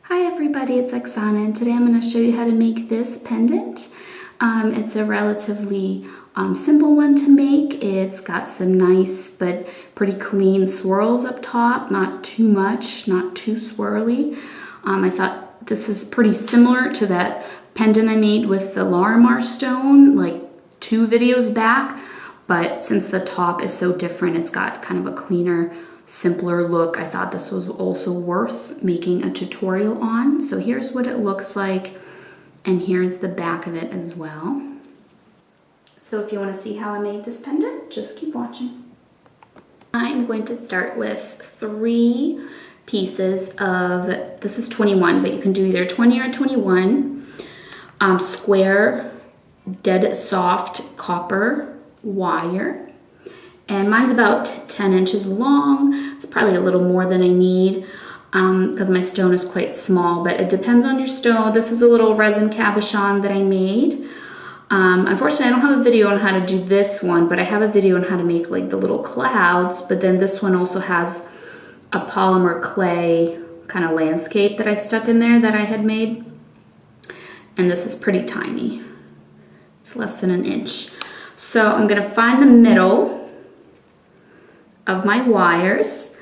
Hi everybody, it's Oksana, and today I'm going to show you how to make this pendant. It's a relatively simple one to make. It's got some nice but pretty clean swirls up top, not too much, not too swirly. I thought this is pretty similar to that pendant I made with the Larimar stone like 2 videos back, but since the top is so different, it's got kind of a cleaner, simpler look. I thought this was also worth making a tutorial on. So here's what it looks like, and here's the back of it as well. So if you want to see how I made this pendant, just keep watching. I'm going to start with 3 pieces of, this is 21, but you can do either 20 or 21, square, dead soft copper wire. And mine's about 10 inches long. It's probably a little more than I need because my stone is quite small, but it depends on your stone. This is a little resin cabochon that I made. Unfortunately, I don't have a video on how to do this one, but I have a video on how to make like the little clouds. But then this one also has a polymer clay kind of landscape that I stuck in there that I had made. And this is pretty tiny. It's less than an inch. So I'm gonna find the middle of my wires,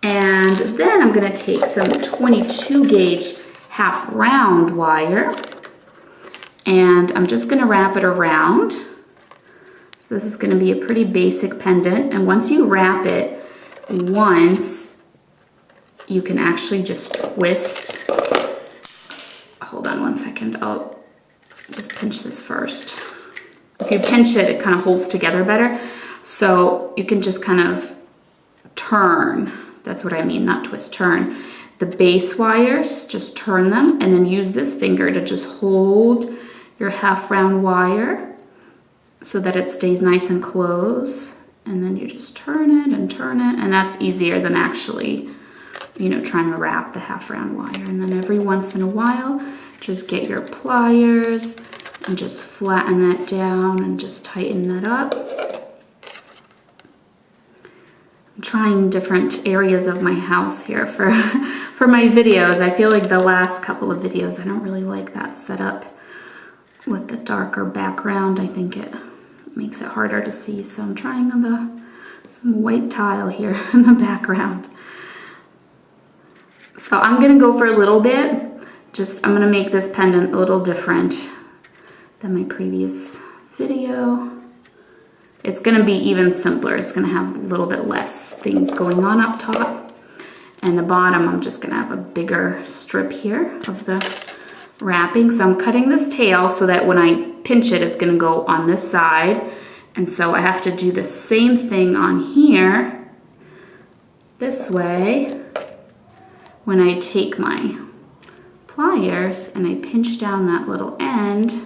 and then I'm going to take some 22 gauge half round wire, and I'm just going to wrap it around. So this is going to be a pretty basic pendant, and once you wrap it once, you can actually just twist. Hold on one second, I'll just pinch this first. If you pinch it, it kind of holds together better. So you can just kind of turn, that's what I mean, not twist, turn the base wires, just turn them, and then use this finger to just hold your half round wire so that it stays nice and close, and then you just turn it, and that's easier than actually, you know, trying to wrap the half round wire. And then every once in a while, just get your pliers and just flatten that down and just tighten that up. I'm trying different areas of my house here for my videos. I feel like the last couple of videos, I don't really like that setup with the darker background. I think it makes it harder to see. So I'm trying some white tile here in the background. So I'm gonna go for a little bit. I'm gonna make this pendant a little different than my previous video. It's going to be even simpler. It's going to have a little bit less things going on up top. And the bottom, I'm just going to have a bigger strip here of the wrapping. So I'm cutting this tail so that when I pinch it, it's going to go on this side. And so I have to do the same thing on here, this way. When I take my pliers and I pinch down that little end,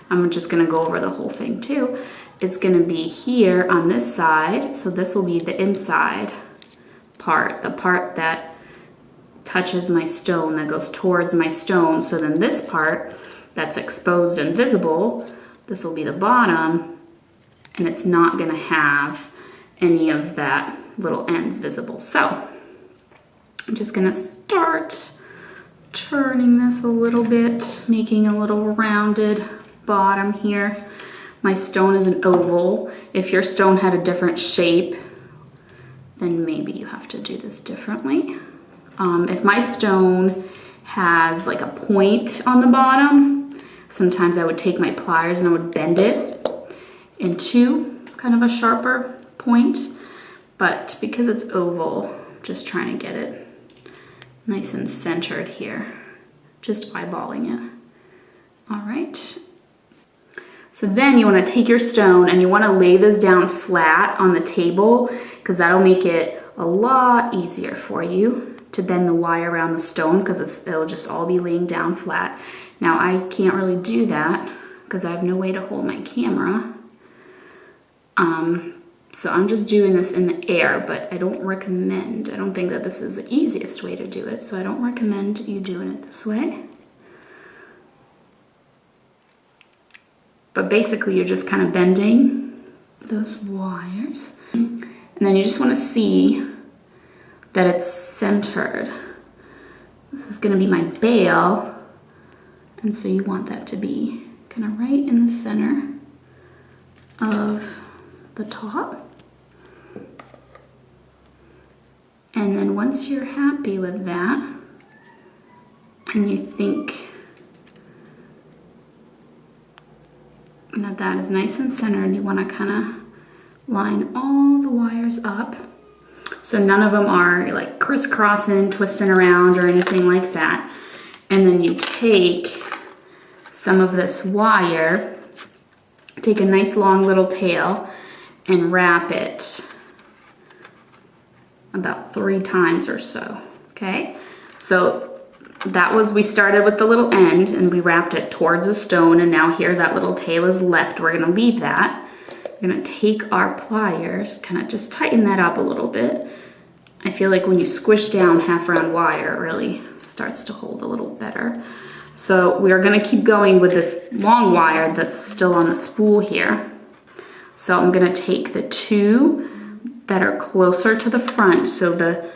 I'm just going to go over the whole thing too. It's going to be here on this side, so this will be the inside part, the part that touches my stone, that goes towards my stone. So then this part that's exposed and visible, this will be the bottom, and it's not going to have any of that little ends visible. So I'm just going to start turning this a little bit, making a little rounded bottom here. My stone is an oval. If your stone had a different shape, then maybe you have to do this differently. If my stone has like a point on the bottom, sometimes I would take my pliers and I would bend it into kind of a sharper point. But because it's oval, I'm just trying to get it nice and centered here, just eyeballing it. All right. So then you want to take your stone and you want to lay this down flat on the table, because that'll make it a lot easier for you to bend the wire around the stone, because it'll just all be laying down flat. Now I can't really do that because I have no way to hold my camera. So I'm just doing this in the air, but I don't think that this is the easiest way to do it, so I don't recommend you doing it this way. But basically you're just kind of bending those wires. And then you just want to see that it's centered. This is going to be my bail, and so you want that to be kind of right in the center of the top. And then once you're happy with that, and you think that that is nice and centered, you want to kind of line all the wires up. So none of them are like crisscrossing, twisting around or anything like that. And then you take some of this wire, take a nice long little tail and wrap it about 3 times or so, okay? So that was, we started with the little end and we wrapped it towards a stone, and now here that little tail is left. We're gonna leave that. We're gonna take our pliers, kind of just tighten that up a little bit. I feel like when you squish down half round wire, it really starts to hold a little better. So we're gonna keep going with this long wire that's still on the spool here. So I'm gonna take the 2 that are closer to the front, so the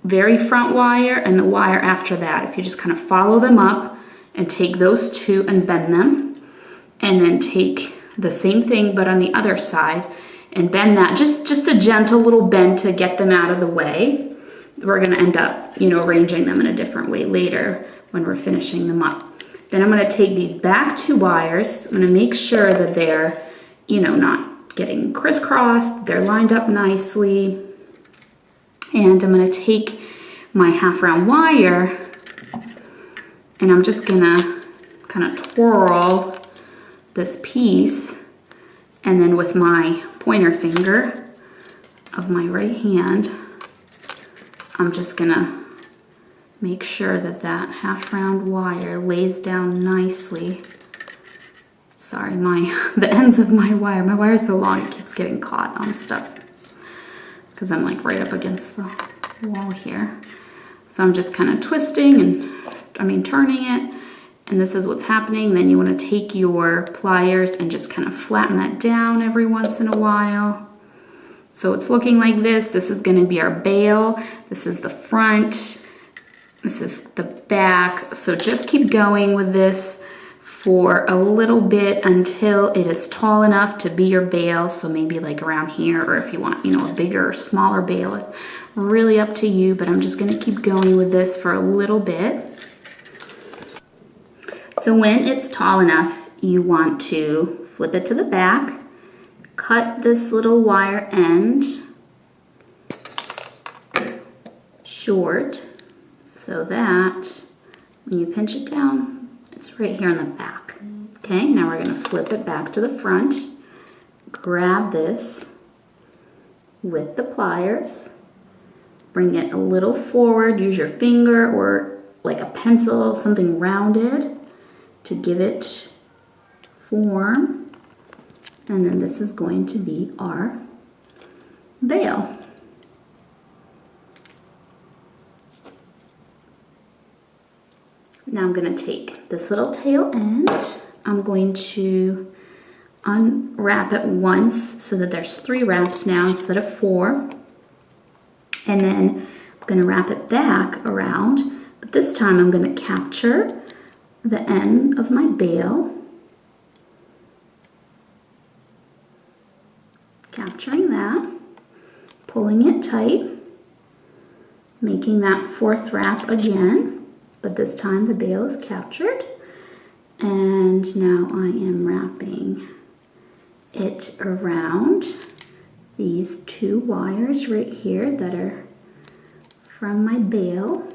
very front wire and the wire after that. If you just kind of follow them up and take those 2 and bend them, and then take the same thing but on the other side and bend that, just a gentle little bend to get them out of the way. We're gonna end up, you know, arranging them in a different way later when we're finishing them up. Then I'm gonna take these back 2 wires. I'm gonna make sure that they're, you know, not getting crisscrossed, they're lined up nicely. And I'm gonna take my half round wire and I'm just gonna kind of twirl this piece, and then with my pointer finger of my right hand, I'm just gonna make sure that that half round wire lays down nicely. Sorry, the ends of my wire is so long it keeps getting caught on stuff because I'm like right up against the wall here. So I'm just kind of twisting and turning it. And this is what's happening. Then you want to take your pliers and just kind of flatten that down every once in a while. So it's looking like this. This is going to be our bail. This is the front. This is the back. So just keep going with this for a little bit until it is tall enough to be your bail. So maybe like around here, or if you want, you know, a bigger or smaller bail, it's really up to you. But I'm just going to keep going with this for a little bit. So when it's tall enough, you want to flip it to the back, cut this little wire end short so that when you pinch it down, it's right here in the back. Okay, now we're gonna flip it back to the front, grab this with the pliers, bring it a little forward, use your finger or like a pencil, something rounded, to give it form. And then this is going to be our veil. Now I'm going to take this little tail end, I'm going to unwrap it once so that there's 3 wraps now instead of 4. And then I'm going to wrap it back around, but this time I'm going to capture the end of my bail, capturing that, pulling it tight, making that 4th wrap again, but this time the bail is captured. And now I am wrapping it around these 2 wires right here that are from my bail.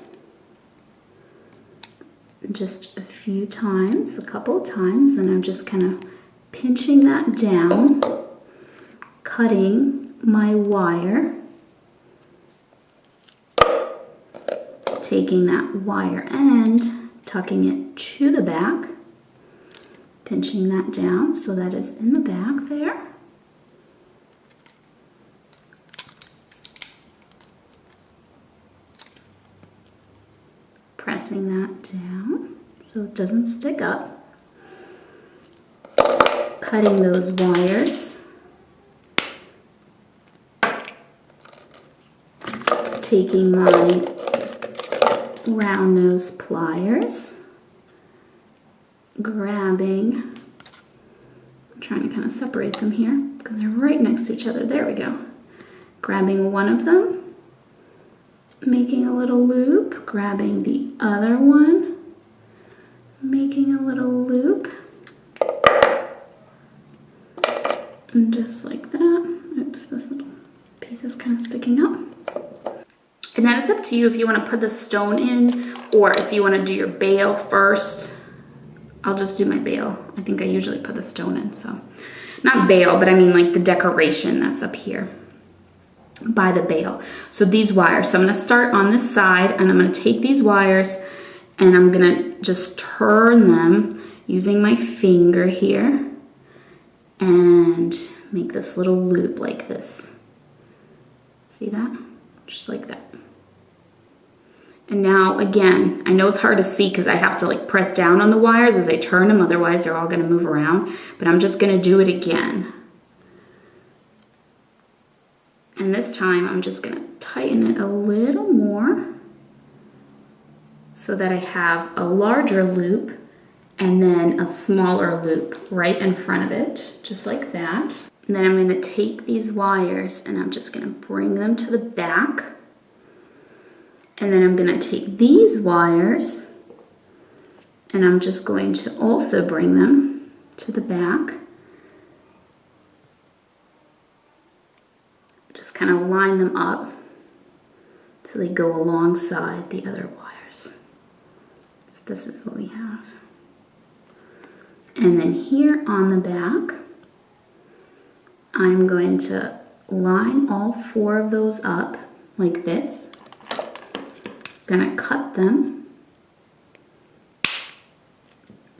Just a few times, a couple of times, and I'm just kind of pinching that down, cutting my wire, taking that wire end, tucking it to the back, pinching that down so that is in the back there. Pressing that down so it doesn't stick up. Cutting those wires. Taking my round nose pliers, grabbing, I'm trying to kind of separate them here because they're right next to each other. There we go. Grabbing one of them, making a little loop, grabbing the other one, making a little loop, and just like that. Oops, this little piece is kind of sticking up. And then it's up to you if you want to put the stone in or if you want to do your bail first. I'll just do my bail. I think I usually put the stone in, so. Not bail, but I mean like the decoration that's up here by the bail. So these wires, so I'm gonna start on this side and I'm gonna take these wires and I'm gonna just turn them using my finger here and make this little loop like this. See that? Just like that. And now again, I know it's hard to see because I have to like press down on the wires as I turn them, otherwise they're all gonna move around, but I'm just gonna do it again. And this time I'm just gonna tighten it a little more so that I have a larger loop and then a smaller loop right in front of it, just like that. And then I'm gonna take these wires and I'm just gonna bring them to the back. And then I'm gonna take these wires and I'm just going to also bring them to the back. Just kind of line them up so they go alongside the other wires. So this is what we have. And then here on the back, I'm going to line all 4 of those up like this. Gonna cut them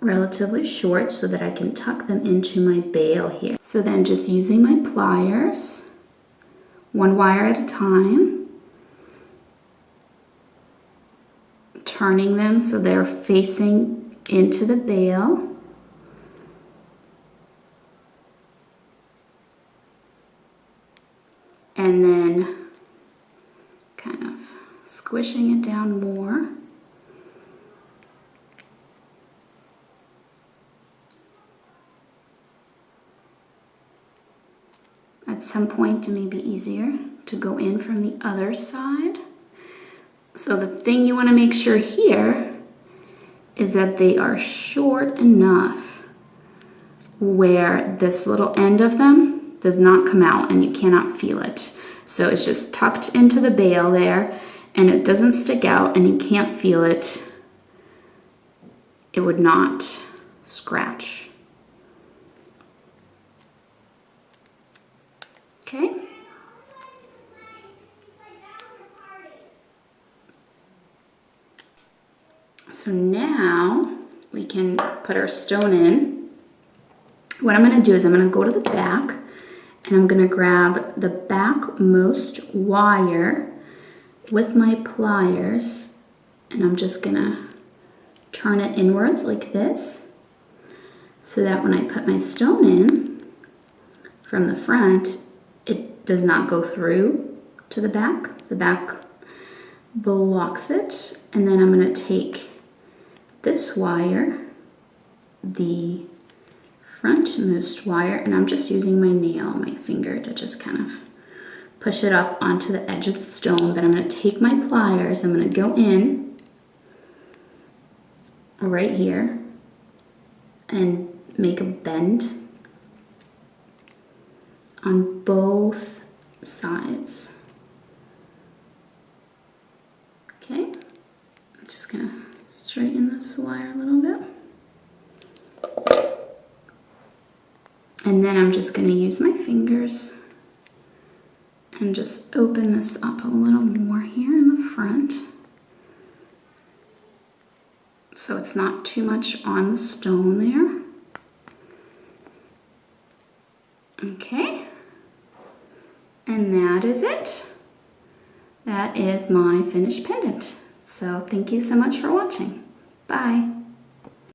relatively short so that I can tuck them into my bail here. So then just using my pliers, 1 wire at a time, turning them so they're facing into the bail. And then kind of squishing it down more. At some point it may be easier to go in from the other side. So the thing you want to make sure here is that they are short enough where this little end of them does not come out and you cannot feel it. So it's just tucked into the bail there and it doesn't stick out and you can't feel it. It would not scratch. Okay. So now we can put our stone in. What I'm going to do is I'm going to go to the back and I'm going to grab the backmost wire with my pliers and I'm just going to turn it inwards like this so that when I put my stone in from the front, it does not go through to the back. The back blocks it. And then I'm going to take this wire, the frontmost wire, and I'm just using my nail, my finger, to just kind of push it up onto the edge of the stone. Then I'm going to take my pliers, I'm going to go in right here and make a bend on both sides. Okay, I'm just going to straighten this wire a little bit. And then I'm just going to use my fingers and just open this up a little more here in the front so it's not too much on the stone there. Okay, and that is it. That is my finished pendant. So thank you so much for watching. Bye.